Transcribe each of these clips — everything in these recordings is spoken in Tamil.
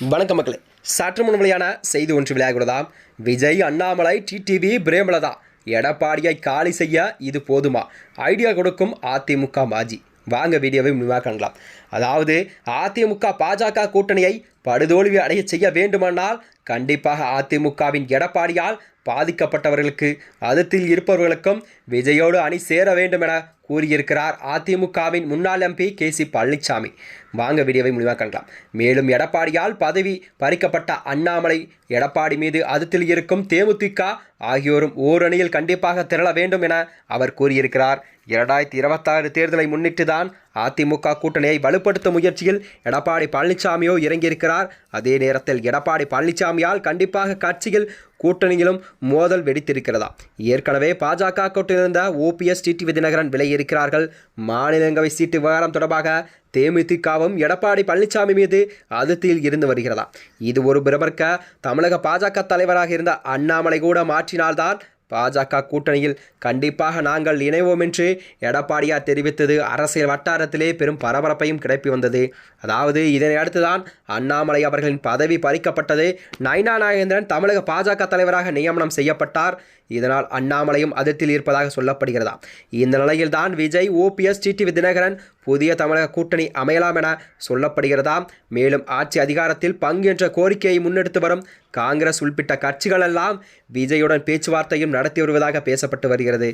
வணக்கம் மக்களே. சற்று முன் வெளியான செய்தி ஒன்று விளையாடுவதாம். விஜய், அண்ணாமலை, டிடிவி, பிரேமலதா எடப்பாடியை காலி செய்ய இது போதுமா? ஐடியா கொடுக்கும் அதிமுக மாஜி. வாங்க வீடியோவை முழுமையாக காணலாம். அதாவது அதிமுக பாஜக கூட்டணியை படுதோல்வி அடைய செய்ய வேண்டுமானால் கண்டிப்பாக அதிமுகவின் எடப்பாடியால் பாதிக்கப்பட்டவர்களுக்கு அதிர்த்தில் இருப்பவர்களுக்கும் விஜயோடு அணி சேர வேண்டும் என கூறியிருக்கிறார் அதிமுகவின் முன்னாள் எம்பி கேசி பழனிசாமி. வாங்க வீடியோவை முழுமையாக காணலாம். மேலும் எடப்பாடியால் பதவி பறிக்கப்பட்ட அண்ணாமலை, எடப்பாடி மீது அதிர்த்தில் இருக்கும் தேமுதிக ஆகியோரும் ஓரணியில் கண்டிப்பாக திரள வேண்டும் என அவர் கூறியிருக்கிறார். 2026 தேர்தலை முன்னிட்டு தான் அதிமுக கூட்டணியை வலுப்படுத்தும் முயற்சியில் எடப்பாடி பழனிசாமியோ இறங்கியிருக்கிறார். அதே நேரத்தில் எடப்பாடி பழனிசாமியால் கண்டிப்பாக கட்சியில் கூட்டணியிலும் மோதல் வெடித்திருக்கிறதா? ஏற்கனவே பாஜக கூட்டிலிருந்த ஓபிஎஸ், டிடிவி தினகரன் விலகியிருக்கிறார்கள். மாநிலங்களவை சீட்டு விவகாரம் தொடர்பாக தேமுதிகவும் எடப்பாடி பழனிசாமி மீது அதிருப்தியில் இருந்து வருகிறதா? இது ஒரு பிரமர்க்க தமிழக பாஜக தலைவராக இருந்த அண்ணாமலை கூட மாற்றினால்தான் பாஜக கூட்டணியில் கண்டிப்பாக நாங்கள் இணைவோம் என்று எடப்பாடியார் தெரிவித்தது அரசியல் வட்டாரத்திலே பெரும் பரபரப்பையும் கிளப்பி வந்தது. அதாவது இதனை அடுத்துதான் அண்ணாமலை அவர்களின் பதவி பறிக்கப்பட்டது. நயினா நாகேந்திரன் தமிழக பாஜக தலைவராக நியமனம் செய்யப்பட்டார். இதனால் அண்ணாமலையும் அதிர்ச்சியில் இருப்பதாக சொல்லப்படுகிறதா? இந்த நிலையில்தான் விஜய், ஓபிஎஸ், டிடிவி தினகரன் புதிய தமிழக கூட்டணி அமையலாம் என சொல்லப்படுகிறதாம். மேலும் ஆட்சி அதிகாரத்தில் பங்கு என்ற கோரிக்கையை முன்னெடுத்து வரும் காங்கிரஸ் உள்பட்ட கட்சிகளெல்லாம் விஜயுடன் பேச்சுவார்த்தையும் நடத்தி வருவதாக பேசப்பட்டு வருகிறது.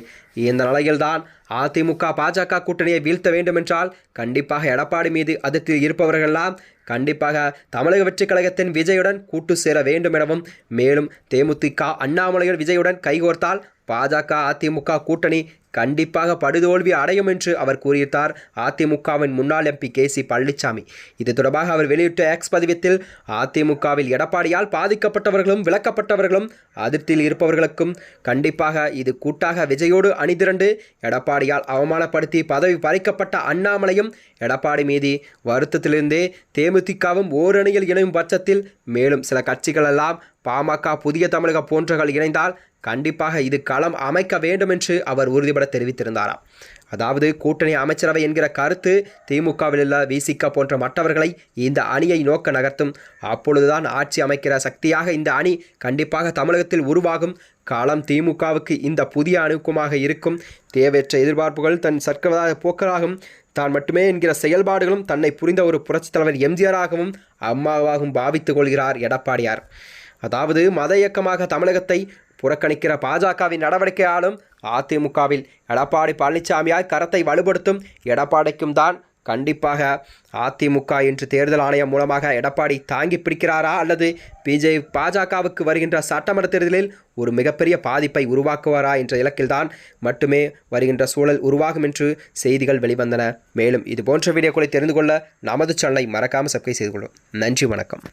இந்த நிலையில்தான் அதிமுக பாஜக கூட்டணியை வீழ்த்த வேண்டுமென்றால் கண்டிப்பாக எடப்பாடி மீது அதிருப்தியில் இருப்பவர்களெல்லாம் கண்டிப்பாக தமிழக வெற்றிக் கழகத்தின் விஜயுடன் கூட்டு சேர வேண்டும் எனவும், மேலும் தேமுதிக அண்ணாமலையில் விஜயுடன் கைகோர்த்தால் பாஜக அதிமுக கூட்டணி கண்டிப்பாக படுதோல்வி அடையும் என்று அவர் கூறியிருந்தார். அதிமுகவின் முன்னாள் எம்பி கேசி பழனிசாமி இது தொடர்பாக அவர் வெளியிட்ட எக்ஸ் பதிவத்தில், அதிமுகவில் எடப்பாடியால் பாதிக்கப்பட்டவர்களும் விலக்கப்பட்டவர்களும் அதிருப்தியில் இருப்பவர்களுக்கும் கண்டிப்பாக இது கூட்டாக விஜயோடு அணிதிரண்டு எடப்பாடியால் அவமானப்படுத்தி பதவி பறிக்கப்பட்ட அண்ணாமலையும் எடப்பாடி மீது வருத்தத்திலிருந்தே தேமுதிகவும் ஓரணியில் இணையும் பட்சத்தில் மேலும் சில கட்சிகளெல்லாம் பாமக, புதிய தமிழக போன்றவர்கள் இணைந்தால் கண்டிப்பாக இது களம் அமைக்க வேண்டும் என்று அவர் உறுதிபட தெரிவித்திருந்தாராம். அதாவது கூட்டணி அமைச்சரவை என்கிற கருத்து திமுகவில் உள்ள விசிக போன்ற மற்றவர்களை இந்த அணியை நோக்க நகர்த்தும். அப்பொழுதுதான் ஆட்சி அமைக்கிற சக்தியாக இந்த அணி கண்டிப்பாக தமிழகத்தில் உருவாகும். காலம் திமுகவுக்கு இந்த புதிய அணுக்கமாக இருக்கும். தேவையற்ற எதிர்பார்ப்புகள் தன் சர்க்கரவாத போக்கராகும். தான் மட்டுமே என்கிற செயல்பாடுகளும் தன்னை புரிந்த ஒரு புரட்சித் தலைவர் எம்ஜிஆராகவும் அம்மாவாகவும் பாவித்துக் கொள்கிறார் எடப்பாடியார். அதாவது மத இயக்கமாக தமிழகத்தை புறக்கணிக்கிற பாஜகவின் நடவடிக்கையாலும் அதிமுகவில் எடப்பாடி பழனிசாமியால் கரத்தை வலுப்படுத்தும் எடப்பாடிக்கும் தான் கண்டிப்பாக அதிமுக என்று தேர்தல் ஆணையம் மூலமாக எடப்பாடி தாங்கி பிடிக்கிறாரா, அல்லது பாஜகவுக்கு வருகின்ற சட்டமன்ற தேர்தலில் ஒரு மிகப்பெரிய பாதிப்பை உருவாக்குவாரா என்ற இலக்கில்தான் மட்டுமே வருகின்ற சூழல் உருவாகும் என்று செய்திகள் வெளிவந்தன. மேலும் இது போன்ற வீடியோக்களை தெரிந்து கொள்ள நமது சேனலை மறக்காமல் சப்ஸ்கிரைப் செய்து கொள்ளும். நன்றி, வணக்கம்.